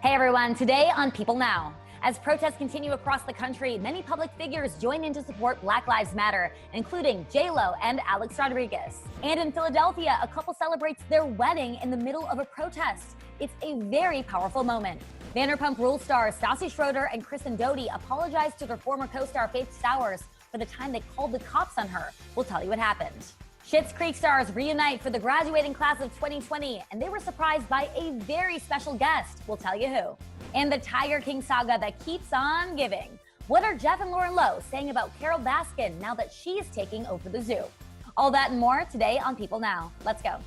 Hey everyone, today on People Now. As protests continue across the country, many public figures join in to support Black Lives Matter, including J.Lo and Alex Rodriguez. And in Philadelphia, a couple celebrates their wedding in the middle of a protest. It's a very powerful moment. Vanderpump Rules stars Stassi Schroeder and Kristen Doute apologized to their former co-star Faith Stowers for the time they called the cops on her. We'll tell you what happened. Schitt's Creek stars reunite for the graduating class of 2020, and they were surprised by a very special guest. We'll tell you who. And the Tiger King saga that keeps on giving. What are Jeff and Lauren Lowe saying about Carol Baskin now that she's taking over the zoo? All that and more today on People Now. Let's go.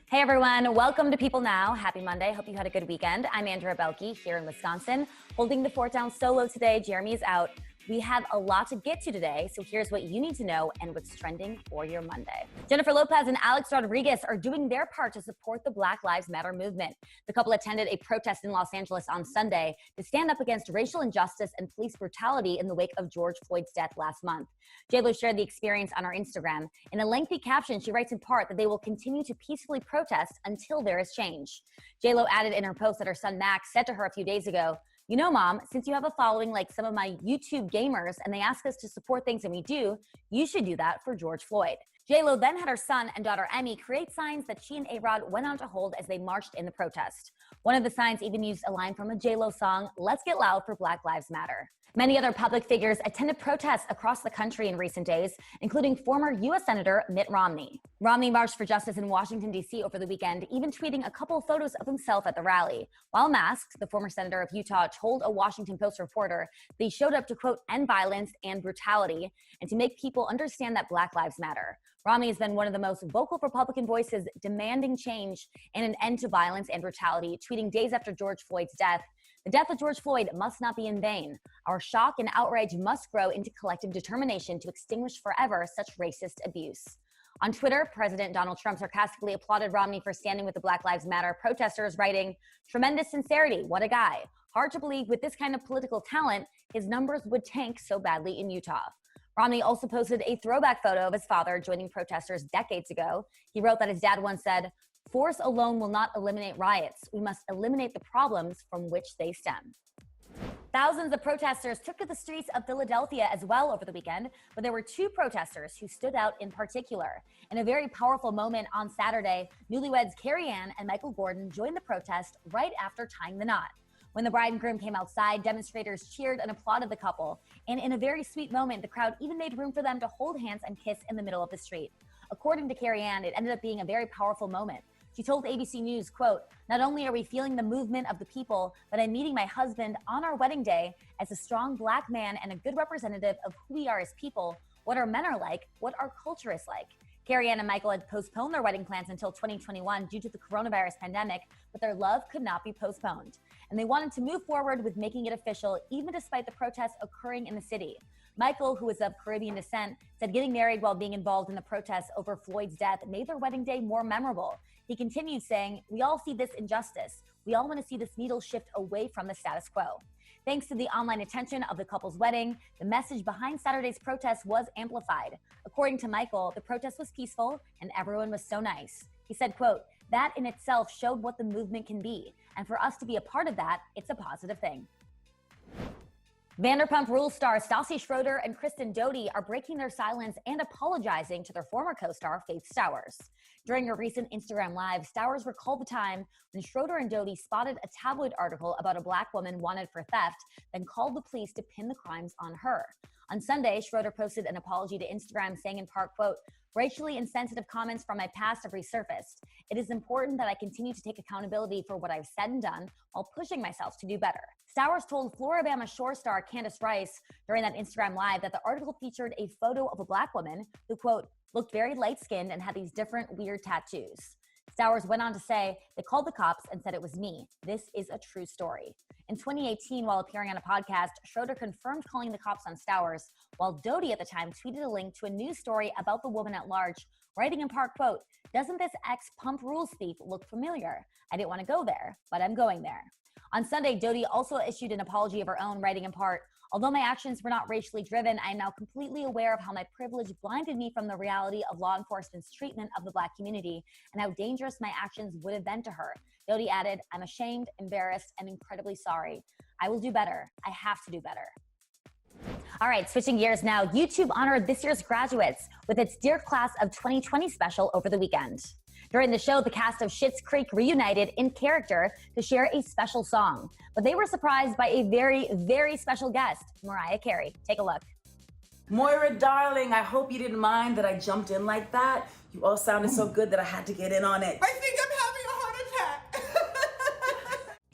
Hey everyone, welcome to People Now. Happy Monday. Hope you had a good weekend. I'm Andrea Boehlke here in Wisconsin. Holding the fort down solo today. Jeremy is out. We have a lot to get to today, so here's what you need to know and what's trending for your Monday. Jennifer Lopez and Alex Rodriguez are doing their part to support the Black Lives Matter movement. The couple attended a protest in Los Angeles on Sunday to stand up against racial injustice and police brutality in the wake of George Floyd's death last month. J.Lo shared the experience on her Instagram. In a lengthy caption, she writes in part that they will continue to peacefully protest until there is change. J.Lo added in her post that her son Max said to her a few days ago, "You know, Mom, since you have a following like some of my YouTube gamers and they ask us to support things and we do, you should do that for George Floyd." J.Lo then had her son and daughter Emmy create signs that she and A-Rod went on to hold as they marched in the protest. One of the signs even used a line from a J.Lo song, "Let's Get Loud for Black Lives Matter." Many other public figures attended protests across the country in recent days, including former U.S. Senator Mitt Romney. Romney marched for justice in Washington, D.C. over the weekend, even tweeting a couple of photos of himself at the rally. While masked, the former senator of Utah told a Washington Post reporter that he showed up to, quote, end violence and brutality and to make people understand that Black Lives Matter. Romney has been one of the most vocal Republican voices demanding change and an end to violence and brutality, tweeting days after George Floyd's death, "The death of George Floyd must not be in vain. Our shock and outrage must grow into collective determination to extinguish forever such racist abuse." On Twitter, President Donald Trump sarcastically applauded Romney for standing with the Black Lives Matter protesters, writing, "Tremendous sincerity, what a guy. Hard to believe with this kind of political talent, his numbers would tank so badly in Utah." Romney also posted a throwback photo of his father joining protesters decades ago. He wrote that his dad once said, "Force alone will not eliminate riots. We must eliminate the problems from which they stem." Thousands of protesters took to the streets of Philadelphia as well over the weekend, but there were two protesters who stood out in particular. In a very powerful moment on Saturday, newlyweds Carrie Ann and Michael Gordon joined the protest right after tying the knot. When the bride and groom came outside, demonstrators cheered and applauded the couple. And in a very sweet moment, the crowd even made room for them to hold hands and kiss in the middle of the street. According to Carrie Ann, it ended up being a very powerful moment. She told ABC News, quote, "Not only are we feeling the movement of the people, but I'm meeting my husband on our wedding day as a strong Black man and a good representative of who we are as people, what our men are like, what our culture is like." Carrie Ann and Michael had postponed their wedding plans until 2021 due to the coronavirus pandemic, but their love could not be postponed. And they wanted to move forward with making it official, even despite the protests occurring in the city. Michael, who is of Caribbean descent, said getting married while being involved in the protests over Floyd's death made their wedding day more memorable. He continued saying, "We all see this injustice. We all want to see this needle shift away from the status quo." Thanks to the online attention of the couple's wedding, the message behind Saturday's protest was amplified. According to Michael, the protest was peaceful and everyone was so nice. He said, quote, "That in itself showed what the movement can be. And for us to be a part of that, it's a positive thing." Vanderpump Rules stars Stassi Schroeder and Kristen Doute are breaking their silence and apologizing to their former co-star Faith Stowers. During a recent Instagram Live, Stowers recalled the time when Schroeder and Doute spotted a tabloid article about a Black woman wanted for theft, then called the police to pin the crimes on her. On Sunday, Schroeder posted an apology to Instagram saying in part, quote, "Racially insensitive comments from my past have resurfaced. It is important that I continue to take accountability for what I've said and done while pushing myself to do better." Stowers told Floribama Shore star Candace Rice during that Instagram Live that the article featured a photo of a Black woman who, quote, "looked very light-skinned and had these different weird tattoos." Stowers went on to say, "They called the cops and said it was me. This is a true story." In 2018, while appearing on a podcast, Schroeder confirmed calling the cops on Stowers, while Doute at the time tweeted a link to a news story about the woman at large, writing in part, quote, "Doesn't this ex-Pump Rules thief look familiar? I didn't want to go there, but I'm going there." On Sunday, Doute also issued an apology of her own, writing in part, Although my actions were not racially driven, I am now completely aware of how my privilege blinded me from the reality of law enforcement's treatment of the Black community and how dangerous my actions would have been to her. Dodie added, I'm ashamed, embarrassed, and incredibly sorry. I will do better. I have to do better. All right, switching gears now. YouTube honored this year's graduates with its Dear Class of 2020 special over the weekend. During the show, the cast of Schitt's Creek reunited in character to share a special song. But they were surprised by a very, very special guest, Mariah Carey. Take a look. Moira, darling, I hope you didn't mind that I jumped in like that. You all sounded so good that I had to get in on it. I think I'm having a heart attack.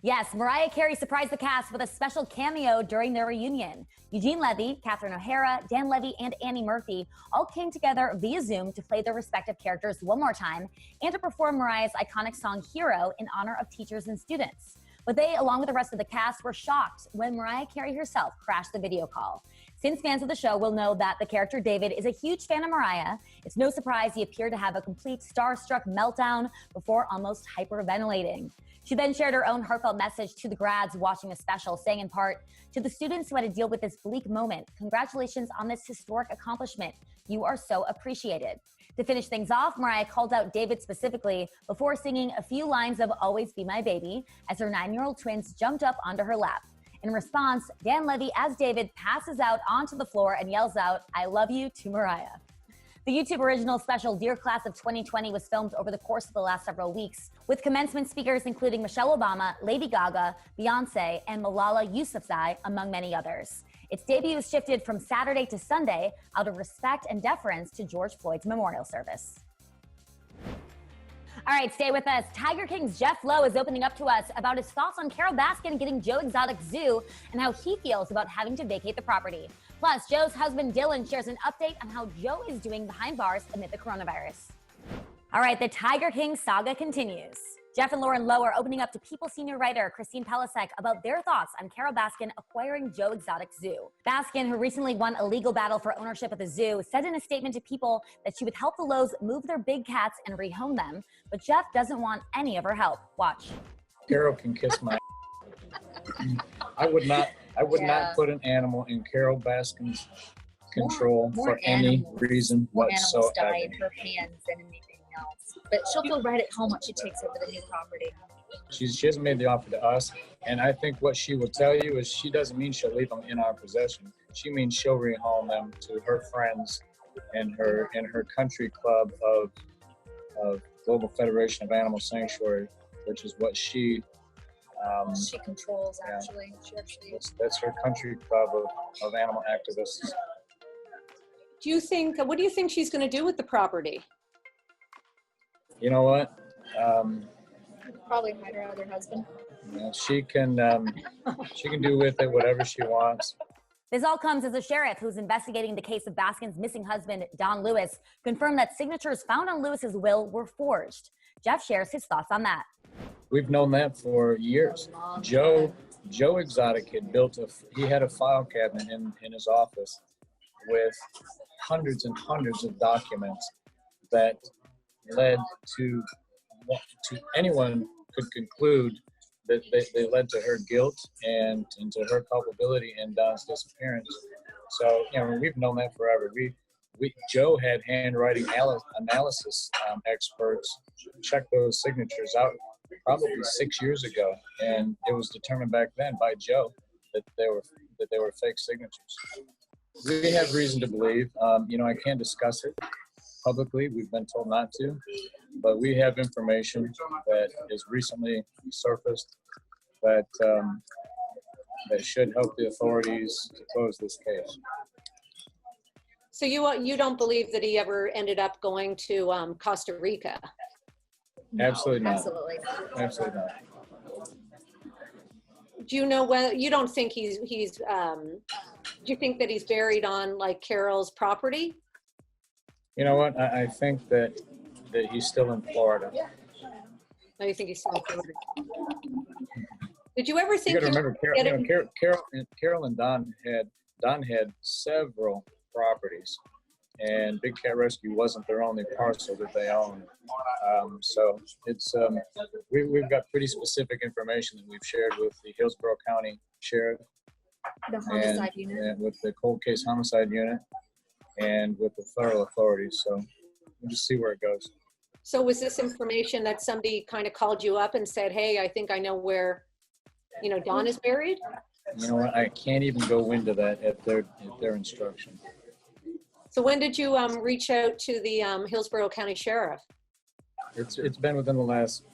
Yes, Mariah Carey surprised the cast with a special cameo during their reunion. Eugene Levy, Catherine O'Hara, Dan Levy, and Annie Murphy all came together via Zoom to play their respective characters one more time and to perform Mariah's iconic song Hero in honor of teachers and students. But they, along with the rest of the cast, were shocked when Mariah Carey herself crashed the video call. Since fans of the show will know that the character David is a huge fan of Mariah, it's no surprise he appeared to have a complete starstruck meltdown before almost hyperventilating. She then shared her own heartfelt message to the grads watching the special, saying in part, to the students who had to deal with this bleak moment, congratulations on this historic accomplishment. You are so appreciated. To finish things off, Mariah called out David specifically before singing a few lines of Always Be My Baby as her 9-year-old twins jumped up onto her lap. In response, Dan Levy, as David, passes out onto the floor and yells out, I love you to Mariah. The YouTube original special Dear Class of 2020 was filmed over the course of the last several weeks, with commencement speakers including Michelle Obama, Lady Gaga, Beyonce, and Malala Yousafzai, among many others. Its debut was shifted from Saturday to Sunday out of respect and deference to George Floyd's memorial service. All right, stay with us. Tiger King's Jeff Lowe is opening up to us about his thoughts on Carole Baskin getting Joe Exotic Zoo and how he feels about having to vacate the property. Plus, Joe's husband Dylan shares an update on how Joe is doing behind bars amid the coronavirus. All right, the Tiger King saga continues. Jeff and Lauren Lowe are opening up to People senior writer Christine Pelisek about their thoughts on Carole Baskin acquiring Joe Exotic Zoo. Baskin, who recently won a legal battle for ownership of the zoo, said in a statement to People that she would help the Lowes move their big cats and rehome them, but Jeff doesn't want any of her help. Watch. Carole can kiss my I would not put an animal in Carole Baskin's control for any reason whatsoever. Animals die in her hands than anything else. But she'll feel right at home when she takes over the new property. She hasn't made the offer to us, and I think what she will tell you is she doesn't mean she'll leave them in our possession. She means she'll rehome them to her friends and her country club of Global Federation of Animal Sanctuary, which is what she controls, actually. Yeah. That's her country club of animal activists. What do you think she's going to do with the property? You know what? Probably hide her other husband. Yeah, she can do with it whatever she wants. This all comes as a sheriff who's investigating the case of Baskin's missing husband, Don Lewis, confirmed that signatures found on Lewis's will were forged. Jeff shares his thoughts on that. We've known that for years. Joe Exotic had a file cabinet in his office with hundreds and hundreds of documents that led to anyone could conclude that they led to her guilt and to her culpability in Don's disappearance. So, we've known that forever. Joe had handwriting analysis experts check those signatures out probably 6 years ago, and it was determined back then by Joe that they were fake signatures. We have reason to believe. I can't discuss it publicly. We've been told not to, but we have information that is recently surfaced that should help the authorities to close this case. So you don't believe that he ever ended up going to Costa Rica? No, Absolutely not. Absolutely not. Absolutely not. Do you know whether you don't think do you think that he's buried on like Carole's property? You know what? I think that he's still in Florida. No, you think he's still in Florida? Did you ever think? You got to remember, Carole and Don had several properties, and Big Cat Rescue wasn't their only parcel that they owned. So it's we've got pretty specific information that we've shared with the Hillsborough County Sheriff The homicide unit. and with the cold case homicide unit and with the federal authorities. So we'll just see where it goes. So was this information that somebody kind of called you up and said, hey, I think I know where, Don is buried? You know what? I can't even go into that at their instruction. So when did you reach out to the Hillsborough County Sheriff? It's been within the last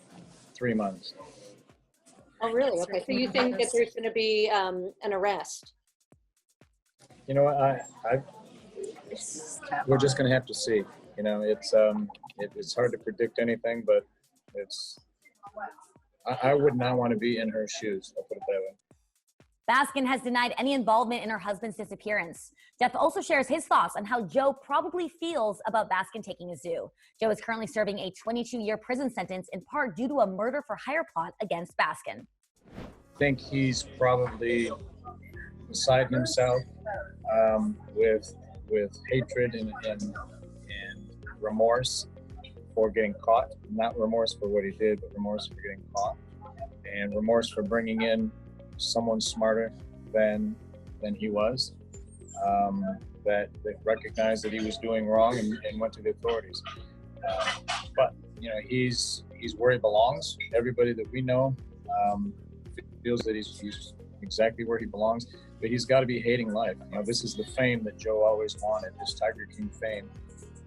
3 months. Oh, really? Okay. So you think that there's going to be an arrest? You know what? We're just going to have to see. It's hard to predict anything, but I would not want to be in her shoes. I'll put it that way. Baskin has denied any involvement in her husband's disappearance. Jeff also shares his thoughts on how Joe probably feels about Baskin taking a zoo. Joe is currently serving a 22-year prison sentence in part due to a murder for hire plot against Baskin. I think he's probably beside himself with hatred and remorse for getting caught. Not remorse for what he did, but remorse for getting caught, and remorse for bringing in someone smarter than he was, that recognized that he was doing wrong and went to the authorities. But he's where he belongs. Everybody that we know feels that he's exactly where he belongs. But he's got to be hating life. This is the fame that Joe always wanted, this Tiger King fame.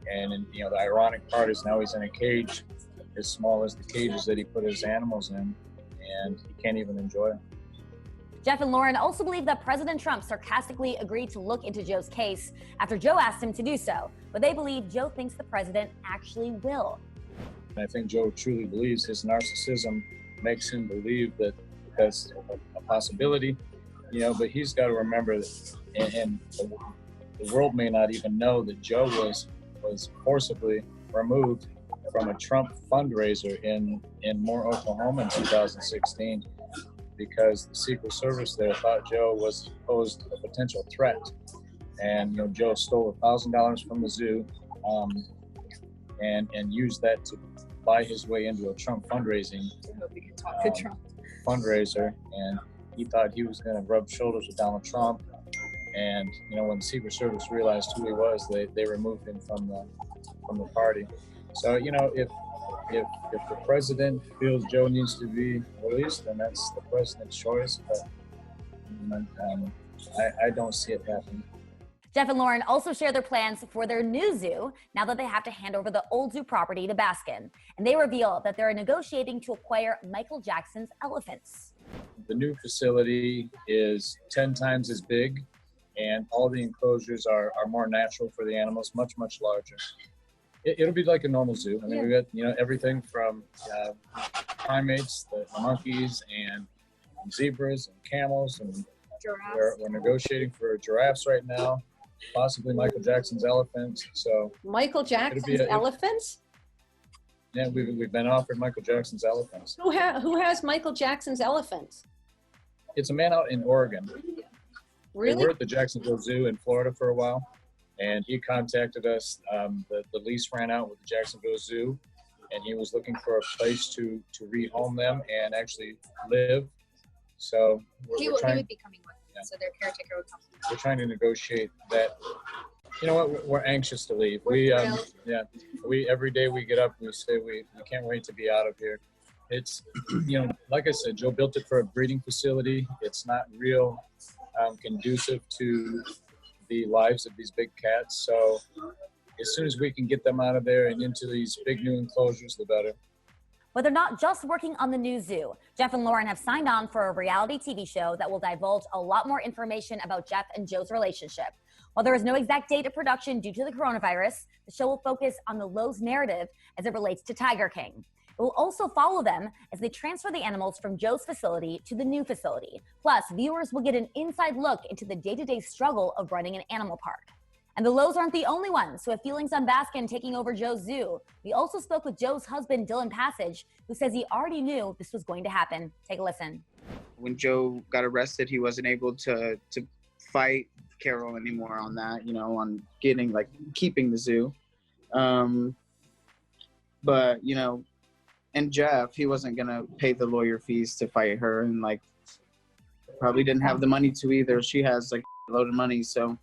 And the ironic part is now he's in a cage as small as the cages that he put his animals in, and he can't even enjoy it. Jeff and Lauren also believe that President Trump sarcastically agreed to look into Joe's case after Joe asked him to do so, but they believe Joe thinks the president actually will. And I think Joe truly believes his narcissism makes him believe that that's a possibility, but he's got to remember that, and the world may not even know that Joe was forcibly removed from a Trump fundraiser in Moore, Oklahoma in 2016. Because the Secret Service there thought Joe posed a potential threat. And Joe stole $1,000 from the zoo and used that to buy his way into a Trump fundraising fundraiser. And he thought he was going to rub shoulders with Donald Trump. And when the Secret Service realized who he was, they removed him from the party. So if the president feels Joe needs to be released, then that's the president's choice. But I don't see it happening. Jeff and Lauren also share their plans for their new zoo now that they have to hand over the old zoo property to Baskin. And they reveal that they're negotiating to acquire Michael Jackson's elephants. The new facility is 10 times as big, and all the enclosures are more natural for the animals, much, much larger. It'll be like a normal zoo. I mean, we got everything from primates, the monkeys, and zebras and camels, and we're negotiating for giraffes right now, possibly Michael Jackson's elephants. So Michael Jackson's elephants? Yeah, we've been offered Michael Jackson's elephants. Who has Michael Jackson's elephants? It's a man out in Oregon. Really? They were at the Jacksonville Zoo in Florida for a while. And he contacted us. The lease ran out with the Jacksonville Zoo, and he was looking for a place to rehome them and actually live. So he would be coming with them, so their caretaker would come. We're trying to negotiate that. You know what? We're anxious to leave. We every day we get up, we say we can't wait to be out of here. It's like I said, Joe built it for a breeding facility. It's not real conducive to the lives of these big cats. So as soon as we can get them out of there and into these big new enclosures, the better. But they're not just working on the new zoo. Jeff and Lauren have signed on for a reality TV show that will divulge a lot more information about Jeff and Joe's relationship. While there is no exact date of production due to the coronavirus, the show will focus on the Lowe's narrative as it relates to Tiger King. It will also follow them as they transfer the animals from Joe's facility to the new facility. Plus, viewers will get an inside look into the day-to-day struggle of running an animal park. And the Lowes aren't the only ones who have feelings on Baskin taking over Joe's zoo. We also spoke with Joe's husband, Dylan Passage, who says he already knew this was going to happen. Take a listen. When Joe got arrested, he wasn't able to fight Carol anymore on that, on keeping the zoo. But, and Jeff, he wasn't going to pay the lawyer fees to fight her. And probably didn't have the money to either. She has like a load of money, so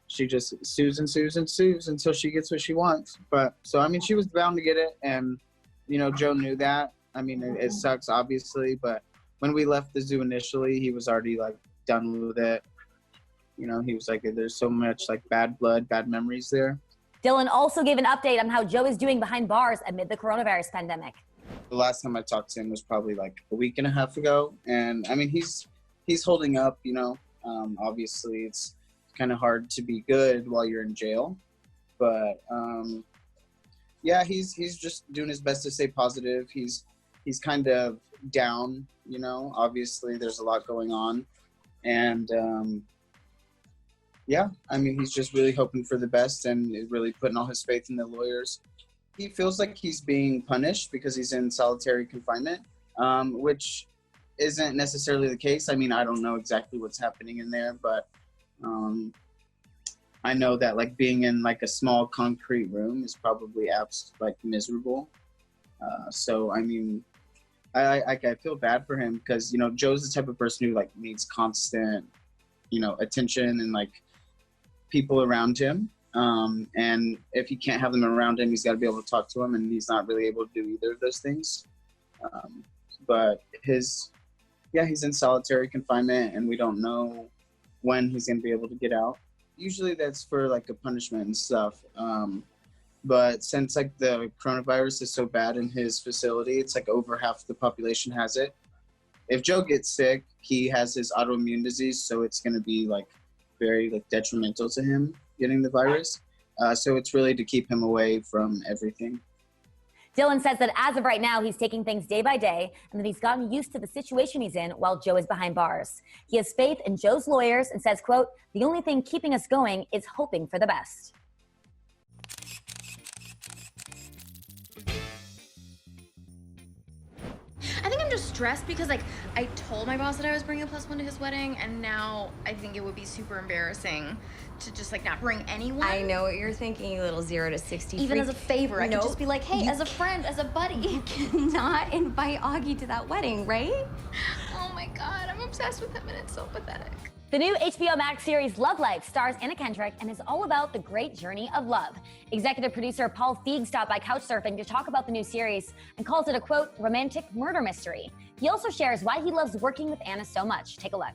she just sues and sues and sues until she gets what she wants. But so, I mean, she was bound to get it. And, you know, Joe knew that. I mean, it sucks, obviously. But when we left the zoo initially, he was already like done with it. You know, he was like, there's so much like bad blood, bad memories there. Dylan also gave an update on how Joe is doing behind bars amid the coronavirus pandemic. The last time I talked to him was probably like a week and a half ago. And I mean, he's holding up, you know. Obviously, it's kind of hard to be good while you're in jail. But yeah, he's just doing his best to stay positive. He's kind of down, you know. Obviously, there's a lot going on. And yeah, I mean, he's just really hoping for the best and really putting all his faith in the lawyers. He feels like he's being punished because he's in solitary confinement, which isn't necessarily the case. I mean, I don't know exactly what's happening in there, but I know that like being in like a small concrete room is probably like miserable. So, I mean, I feel bad for him because, you know, Joe's the type of person who like needs constant, you know, attention and like people around him. And if he can't have them around him, he's got to be able to talk to them, and he's not really able to do either of those things. But he's in solitary confinement, and we don't know when he's going to be able to get out. Usually that's for like a punishment and stuff. But since like the coronavirus is so bad in his facility, it's like over half the population has it. If Joe gets sick, he has his autoimmune disease, so it's going to be like very like detrimental to him getting the virus. So it's really to keep him away from everything. Dylan says that as of right now, he's taking things day by day and that he's gotten used to the situation he's in while Joe is behind bars. He has faith in Joe's lawyers and says, quote, "The only thing keeping us going is hoping for the best." I think I'm just stressed because like I told my boss that I was bringing a +1 to his wedding, and now I think it would be super embarrassing to just like not bring anyone. I know what you're thinking, you little 0 to 60 Even freak. as a favor, I could just be like, hey, as a friend, as a buddy. You cannot invite Augie to that wedding, right? Oh my God, I'm obsessed with him and it's so pathetic. The new HBO Max series Love Life stars Anna Kendrick and is all about the great journey of love. Executive producer Paul Feig stopped by Couchsurfing to talk about the new series and calls it a, quote, romantic murder mystery. He also shares why he loves working with Anna so much. Take a look.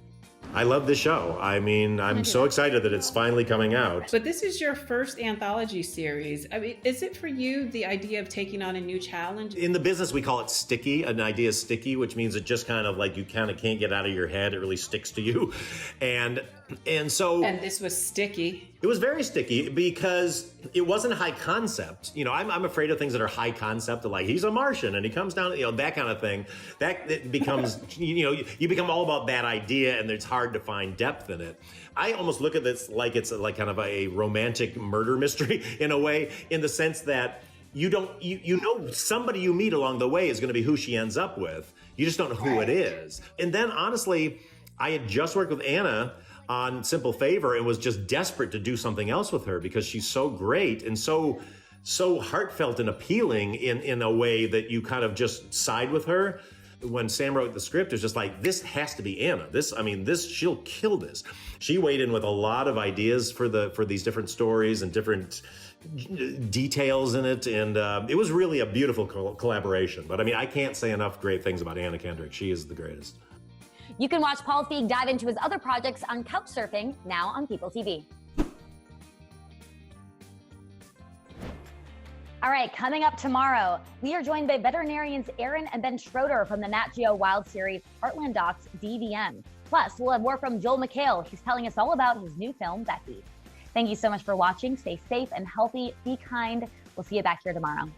I love this show. I mean, I'm so excited that it's finally coming out. But this is your first anthology series. I mean, is it for you the idea of taking on a new challenge? In the business, we call it sticky. An idea is sticky, which means it just kind of like you kind of can't get out of your head. It really sticks to you. And so... And this was sticky. It was very sticky because it wasn't high concept. You know, I'm afraid of things that are high concept, like he's a Martian and he comes down, you know, that kind of thing. That it becomes, you know, you become all about that idea and it's hard to find depth in it. I almost look at this like it's like kind of a romantic murder mystery in a way, in the sense that you know somebody you meet along the way is going to be who she ends up with. You just don't know who it is. And then honestly, I had just worked with Anna on Simple Favor and was just desperate to do something else with her because she's so great and so heartfelt and appealing in a way that you kind of just side with her. When Sam wrote the script, it was just like, this has to be Anna. She'll kill this. She weighed in with a lot of ideas for these different stories and different details in it, and it was really a beautiful collaboration. But I mean, I can't say enough great things about Anna Kendrick. She is the greatest. You can watch Paul Feig dive into his other projects on Couchsurfing, now on PeopleTV. All right, coming up tomorrow, we are joined by veterinarians Aaron and Ben Schroeder from the Nat Geo Wild series Heartland Docs DVM. Plus, we'll have more from Joel McHale. He's telling us all about his new film, Becky. Thank you so much for watching. Stay safe and healthy. Be kind. We'll see you back here tomorrow.